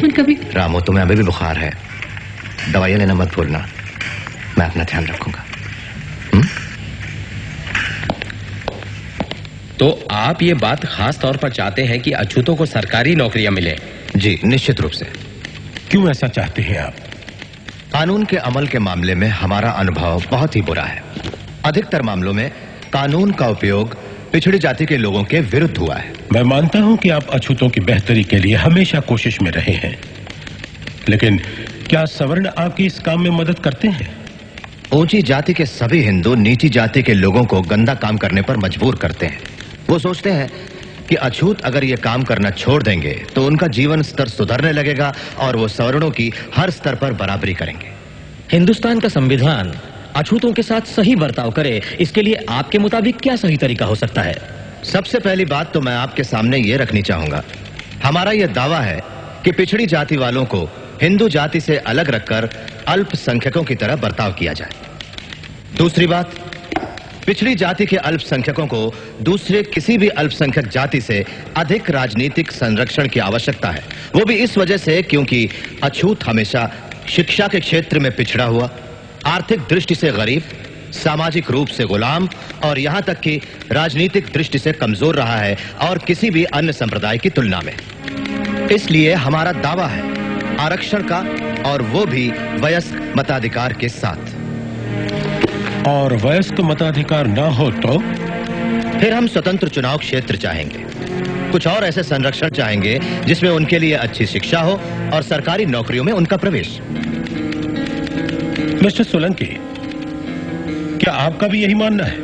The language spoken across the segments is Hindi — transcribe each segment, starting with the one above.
दुश्मन कभी। रामू, तुम्हें अभी भी बुखार है, दवाइयां लेना मत भूलना। मैं अपना ध्यान रखूंगा। तो आप ये बात खास तौर पर चाहते हैं कि अछूतों को सरकारी नौकरियां मिले? जी, निश्चित रूप से। क्यों ऐसा चाहते हैं आप? कानून के अमल के मामले में हमारा अनुभव बहुत ही बुरा है। अधिकतर मामलों में कानून का उपयोग पिछड़ी जाति के लोगों के विरुद्ध हुआ है। मैं मानता हूं कि आप अछूतों की बेहतरी के लिए हमेशा कोशिश में रहे हैं, लेकिन क्या सवर्ण आपकी इस काम में मदद करते हैं? ऊंची जाति के सभी हिंदू नीची जाति के लोगों को गंदा काम करने पर मजबूर करते हैं। वो सोचते हैं कि अछूत अगर ये काम करना छोड़ देंगे तो उनका जीवन स्तर सुधरने लगेगा और वो सवर्णों की हर स्तर पर बराबरी करेंगे। हिंदुस्तान का संविधान अछूतों के साथ सही बर्ताव करे, इसके लिए आपके मुताबिक क्या सही तरीका हो सकता है? सबसे पहली बात तो मैं आपके सामने ये रखनी चाहूंगा, हमारा यह दावा है कि पिछड़ी जाति वालों को हिंदू जाति से अलग रखकर अल्पसंख्यकों की तरह बर्ताव किया जाए। दूसरी बात, पिछड़ी जाति के अल्पसंख्यकों को दूसरे किसी भी अल्पसंख्यक जाति से अधिक राजनीतिक संरक्षण की आवश्यकता है। वो भी इस वजह से क्योंकि अछूत हमेशा शिक्षा के क्षेत्र में पिछड़ा हुआ, आर्थिक दृष्टि से गरीब, सामाजिक रूप से गुलाम और यहां तक कि राजनीतिक दृष्टि से कमजोर रहा है और किसी भी अन्य संप्रदाय की तुलना में। इसलिए हमारा दावा है आरक्षण का, और वो भी वयस्क मताधिकार के साथ। और वयस्क मताधिकार ना हो तो फिर हम स्वतंत्र चुनाव क्षेत्र चाहेंगे, कुछ और ऐसे संरक्षण चाहेंगे जिसमें उनके लिए अच्छी शिक्षा हो और सरकारी नौकरियों में उनका प्रवेश। मिस्टर सोलंकी, क्या आपका भी यही मानना है?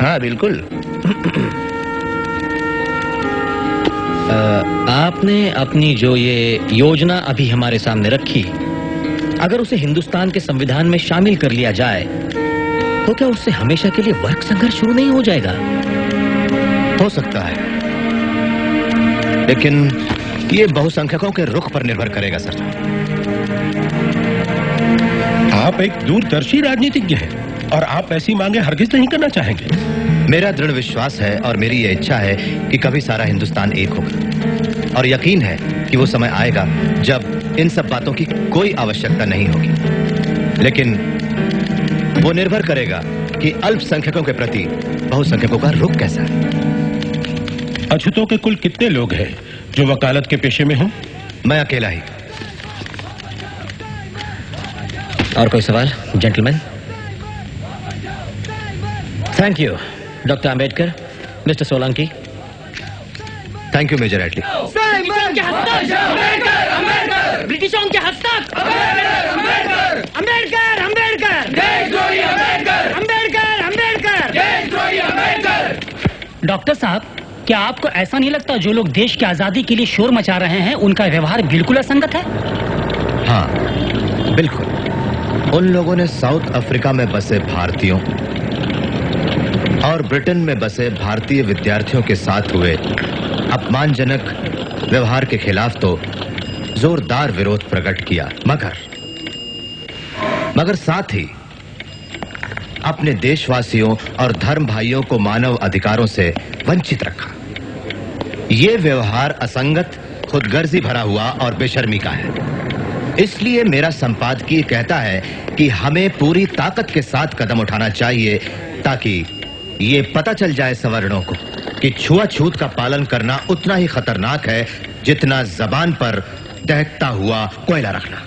हाँ, बिल्कुल। आपने अपनी जो ये योजना अभी हमारे सामने रखी, अगर उसे हिंदुस्तान के संविधान में शामिल कर लिया जाए तो क्या उससे हमेशा के लिए वर्ग संघर्ष शुरू नहीं हो जाएगा? हो सकता है, लेकिन ये बहुसंख्यकों के रुख पर निर्भर करेगा सर। आप एक दूरदर्शी राजनीतिज्ञ हैं और आप ऐसी मांगे हरगिज नहीं करना चाहेंगे। मेरा दृढ़ विश्वास है और मेरी ये इच्छा है कि कभी सारा हिंदुस्तान एक होगा, और यकीन है कि वो समय आएगा जब इन सब बातों की कोई आवश्यकता नहीं होगी। लेकिन वो निर्भर करेगा कि अल्पसंख्यकों के प्रति बहुसंख्यकों का रुख कैसा है। अछूतों के कुल कितने लोग हैं जो वकालत के पेशे में हों? मैं अकेला ही। और कोई सवाल gentleman? Thank you doctor Ambedkar. Mister Solanki. Thank you major Attlee. ब्रिटिशों के हस्तक अम्बेडकर अम्बेडकर अम्बेडकर अम्बेडकर। डॉक्टर साहब, क्या आपको ऐसा नहीं लगता जो लोग देश की आजादी के लिए शोर मचा रहे हैं उनका व्यवहार बिल्कुल असंगत है? हाँ, बिल्कुल। उन लोगों ने साउथ अफ्रीका में बसे भारतीयों और ब्रिटेन में बसे भारतीय विद्यार्थियों के साथ हुए अपमानजनक व्यवहार के खिलाफ तो जोरदार विरोध प्रकट किया, मगर साथ ही अपने देशवासियों और धर्म भाइयों को मानव अधिकारों से वंचित रखा। ये व्यवहार असंगत, खुदगर्जी भरा हुआ और बेशर्मी का है। इसलिए मेरा संपादकीय कहता है कि हमें पूरी ताकत के साथ कदम उठाना चाहिए ताकि ये पता चल जाए सवर्णों को कि छुआछूत का पालन करना उतना ही खतरनाक है जितना जबान पर दहकता हुआ कोयला रखना।